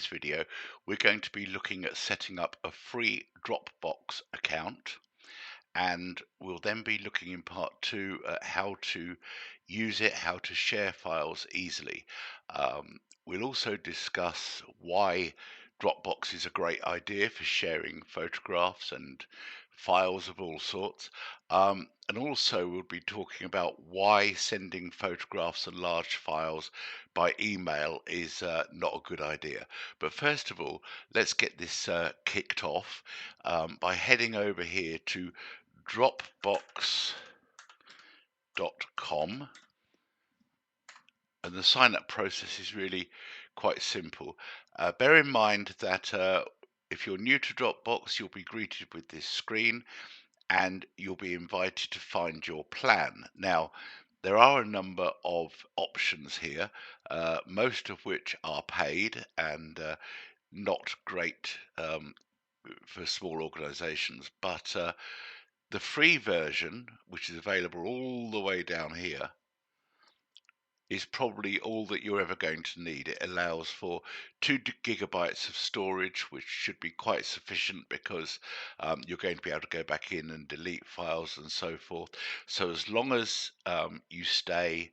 this video, we're going to be looking at setting up a free Dropbox account, and we'll then be looking in part two at how to use it, how to share files easily. We'll also discuss why Dropbox is a great idea for sharing photographs and files of all sorts. And also we'll be talking about why sending photographs and large files by email is not a good idea. But first of all, let's get this kicked off by heading over here to Dropbox.com, and the sign up process is really quite simple. Bear in mind that if you're new to Dropbox, you'll be greeted with this screen and you'll be invited to find your plan. Now, there are a number of options here, most of which are paid and not great for small organizations, but the free version, which is available all the way down here, is probably all that you're ever going to need. It allows for 2 gigabytes of storage, which should be quite sufficient because you're going to be able to go back in and delete files and so forth. So as long as you stay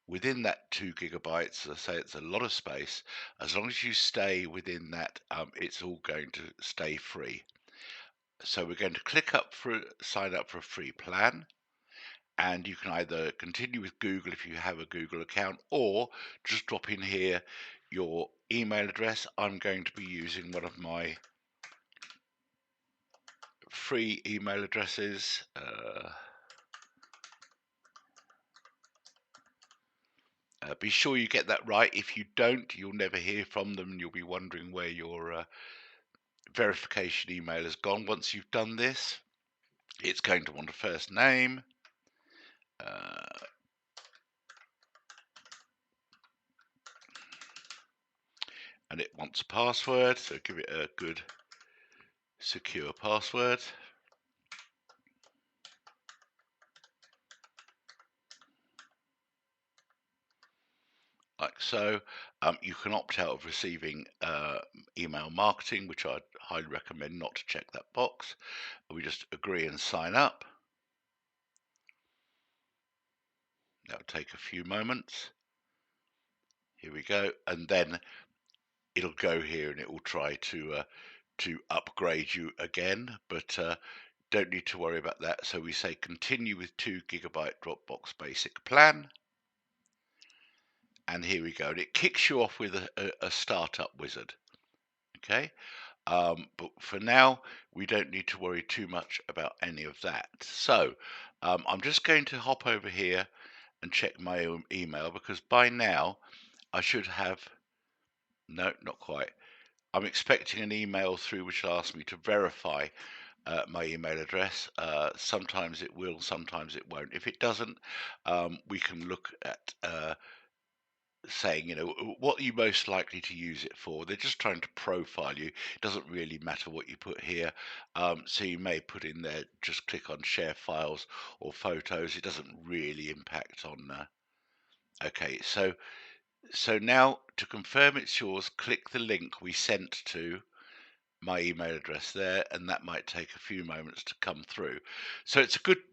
within that 2 gigabytes, as I say, it's a lot of space. As long as you stay within that, it's all going to stay free. So we're going to click up for sign up for a free plan, and you can either continue with Google if you have a Google account, or just drop in here your email address. I'm going to be using one of my free email addresses. Be sure you get that right. If you don't, you'll never hear from them and you'll be wondering where your verification email has gone. Once you've done this, it's going to want a first name, and it wants a password, so give it a good secure password. Like so. You can opt out of receiving email marketing, which I'd highly recommend not to check that box. We just agree and sign up. That'll take a few moments. Here we go, and then it'll go here and it will try to upgrade you again, but don't need to worry about that. So we say continue with 2 gigabyte Dropbox Basic plan, and here we go. And it kicks you off with a startup wizard. Okay, but for now, we don't need to worry too much about any of that. So I'm just going to hop over here and check my own email, because by now I should have, no, not quite. I'm expecting an email through which will ask me to verify my email address. Sometimes it will, sometimes it won't. If it doesn't, we can look at saying, what are you most likely to use it for? They're just trying to profile you. It doesn't really matter what you put here. So you may put in there, just click on share files or photos. It doesn't really impact on. Okay, so now to confirm it's yours, click the link we sent to my email address there, and that might take a few moments to come through. So it's a good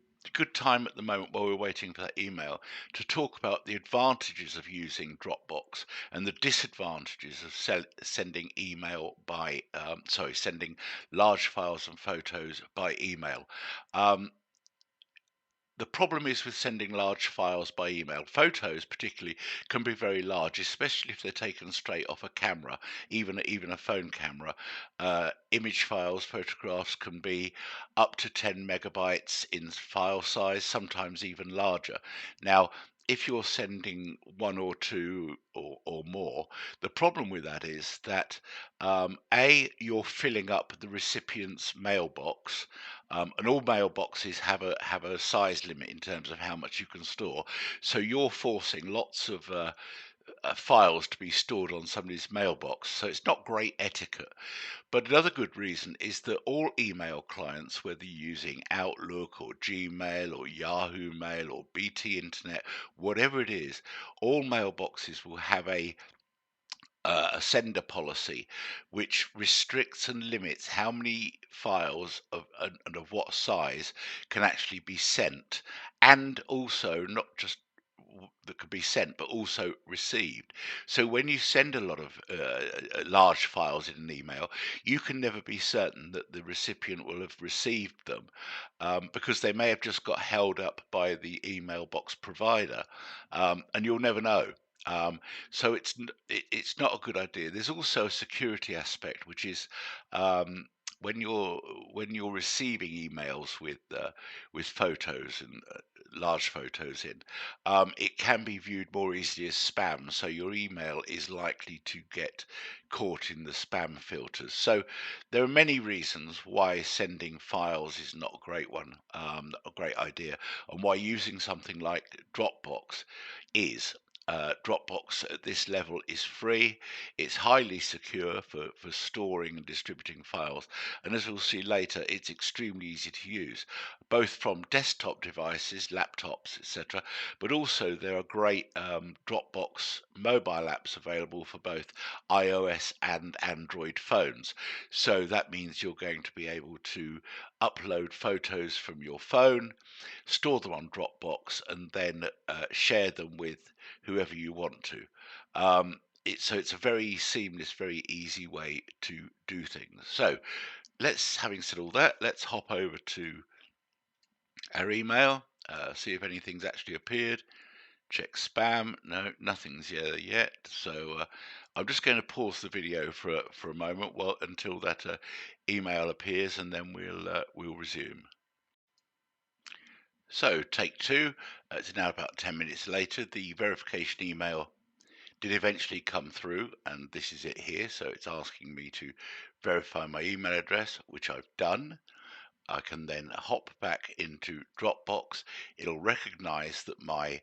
time at the moment, while we're waiting for that email, to talk about the advantages of using Dropbox and the disadvantages of sending email by sending large files and photos by email. The problem is with sending large files by email. Photos, particularly, can be very large, especially if they're taken straight off a camera, even a phone camera. Image files, photographs, can be up to 10 megabytes in file size, sometimes even larger. Now, if you're sending one or two or more, the problem with that is that you're filling up the recipient's mailbox, and all mailboxes have a size limit in terms of how much you can store. So you're forcing lots of files to be stored on somebody's mailbox. So it's not great etiquette. But another good reason is that all email clients, whether you're using Outlook or Gmail or Yahoo Mail or BT Internet, whatever it is, all mailboxes will have a a sender policy which restricts and limits how many files and of what size can actually be sent, and also not just that could be sent but also received. So when you send a lot of large files in an email, you can never be certain that the recipient will have received them, because they may have just got held up by the email box provider, and you'll never know. Um, so it's not a good idea. There's also a security aspect, which is, um, when you're receiving emails with photos and large photos in, it can be viewed more easily as spam. So your email is likely to get caught in the spam filters. So there are many reasons why sending files is not a great one, not a great idea, and why using something like Dropbox is. Dropbox at this level is free. It's highly secure for storing and distributing files. And as we'll see later, it's extremely easy to use, both from desktop devices, laptops, etc. But also there are great Dropbox mobile apps available for both iOS and Android phones. So that means you're going to be able to upload photos from your phone, store them on Dropbox, and then share them with whoever you want to. So it's a very seamless, very easy way to do things. So having said all that, let's hop over to our email, see if anything's actually appeared. Check spam. No, nothing's there yet. So I'm just going to pause the video for a moment, until that email appears, and then we'll resume. So take two. It's now about 10 minutes later. The verification email did eventually come through, and this is it here. So it's asking me to verify my email address, which I've done. I can then hop back into Dropbox. It'll recognize that my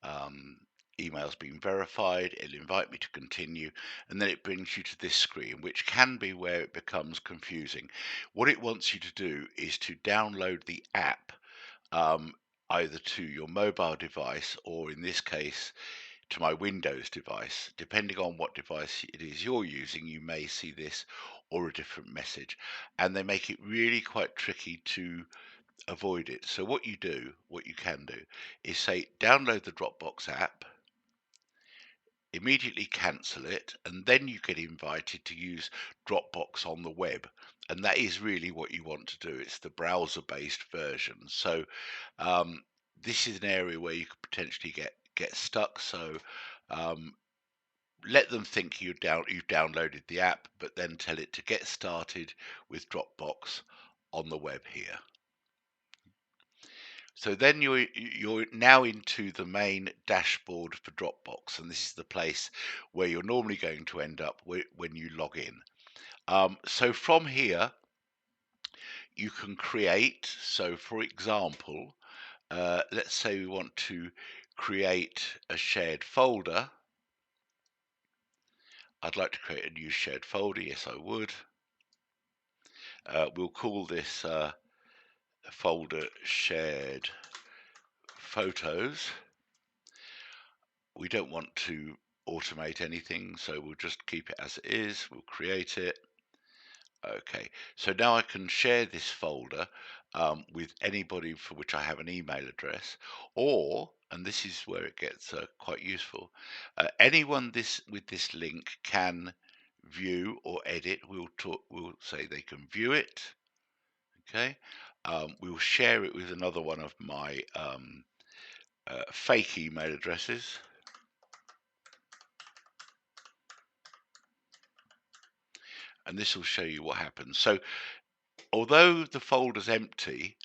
um, email's been verified. It'll invite me to continue, and then it brings you to this screen, which can be where it becomes confusing. What it wants you to do is to download the app, um, either to your mobile device, or in this case to my Windows device. Depending on what device it is you're using, you may see this or a different message, and they make it really quite tricky to avoid it. So what you can do is say download the Dropbox app, immediately cancel it, and then you get invited to use Dropbox on the web. And that is really what you want to do. It's the browser based version. So um, this is an area where you could potentially get stuck. So um, let them think you've downloaded the app, but then tell it to get started with Dropbox on the web here. So then you're now into the main dashboard for Dropbox, and this is the place where you're normally going to end up when you log in. So from here, you can create. So for example, let's say we want to create a shared folder. I'd like to create a new shared folder. Yes, I would. We'll call this folder shared photos. We don't want to automate anything, so we'll just keep it as it is. We'll create it. Okay, so now I can share this folder with anybody for which I have an email address, or, and this is where it gets quite useful, anyone with this link can view or edit. We'll say they can view it. Okay, we'll share it with another one of my fake email addresses. And this will show you what happens. So although the folder's empty,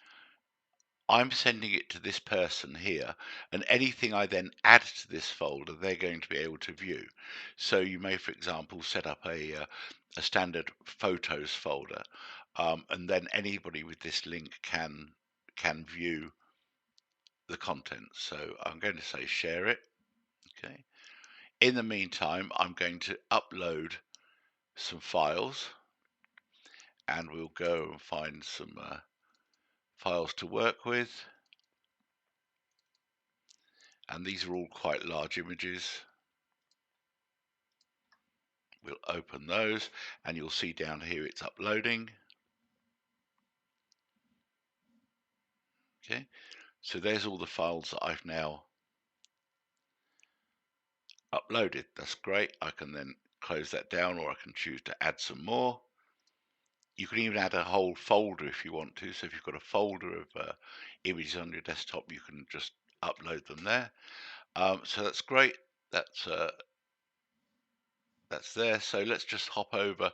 I'm sending it to this person here, and anything I then add to this folder, they're going to be able to view. So you may, for example, set up a standard photos folder, and then anybody with this link can view the content. So I'm going to say share it. Okay. In the meantime, I'm going to upload some files, and we'll go and find some files to work with. And these are all quite large images. We'll open those, and you'll see down here it's uploading. Okay, so there's all the files that I've now uploaded. That's great. I can then close that down, or I can choose to add some more. You can even add a whole folder if you want to. So if you've got a folder of images on your desktop, you can just upload them there. So that's great. That's there. So let's just hop over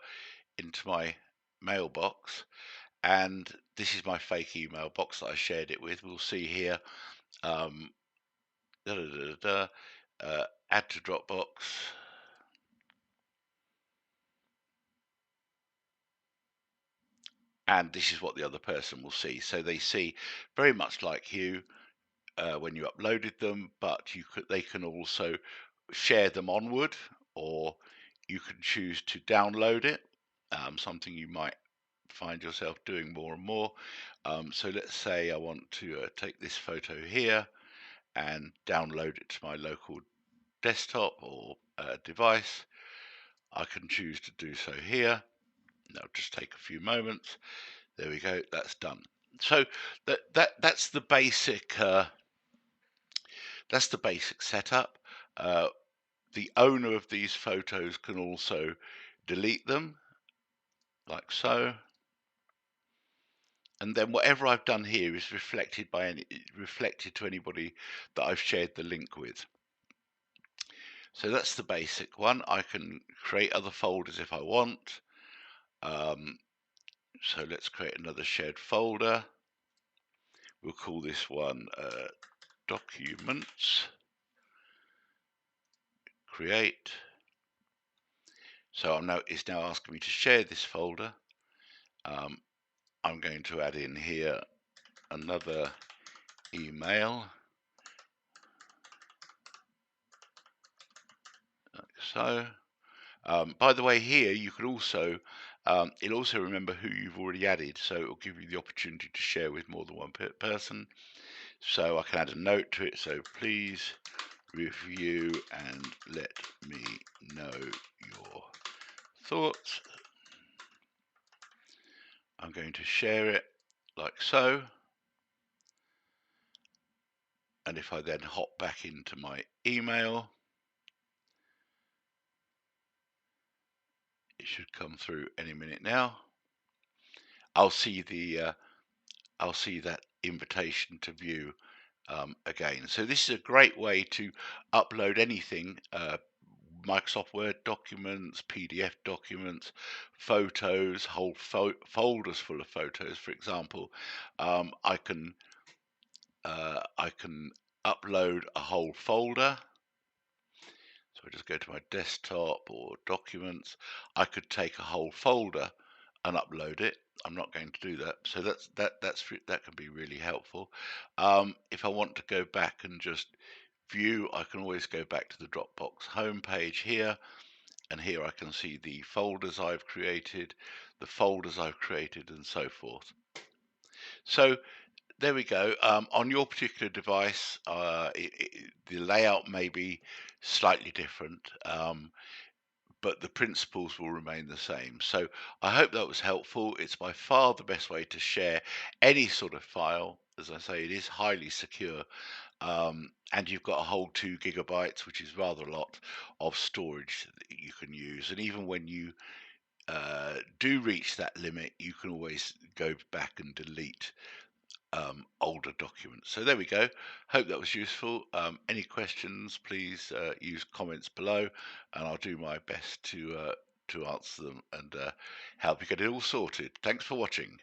into my mailbox, and this is my fake email box that I shared it with. We'll see here, um, add to Dropbox, and this is what the other person will see. So they see very much like you when you uploaded them, but they can also share them onward, or you can choose to download it, something you might find yourself doing more and more. So let's say I want to take this photo here and download it to my local desktop or device. I can choose to do so here. That'll just take a few moments. There we go, that's done. So that's the basic setup. The owner of these photos can also delete them, like so. And then whatever I've done here is reflected to anybody that I've shared the link with. So that's the basic one. I can create other folders if I want. So let's create another shared folder. We'll call this one Documents. Create. So it's now asking me to share this folder. I'm going to add in here another email, like so. By the way, here you could also, it'll also remember who you've already added, so it'll give you the opportunity to share with more than one person. So I can add a note to it, so please review and let me know your thoughts. I'm going to share it like so. And if I then hop back into my email, it should come through any minute now. I'll see that invitation to view again. So this is a great way to upload anything, Microsoft Word documents, PDF documents, photos, whole folders full of photos. For example, I can upload a whole folder. So I just go to my desktop or documents. I could take a whole folder and upload it. I'm not going to do that. So that can be really helpful. If I want to go back and just view, I can always go back to the Dropbox homepage here, and here I can see the folders I've created, and so forth. So there we go. On your particular device, the layout may be slightly different, but the principles will remain the same. So I hope that was helpful. It's by far the best way to share any sort of file. As I say, it is highly secure, and you've got a whole 2 gigabytes, which is rather a lot of storage that you can use. And even when you do reach that limit, you can always go back and delete older documents. So there we go. Hope that was useful. Any questions, please use comments below, and I'll do my best to answer them and help you get it all sorted. Thanks for watching.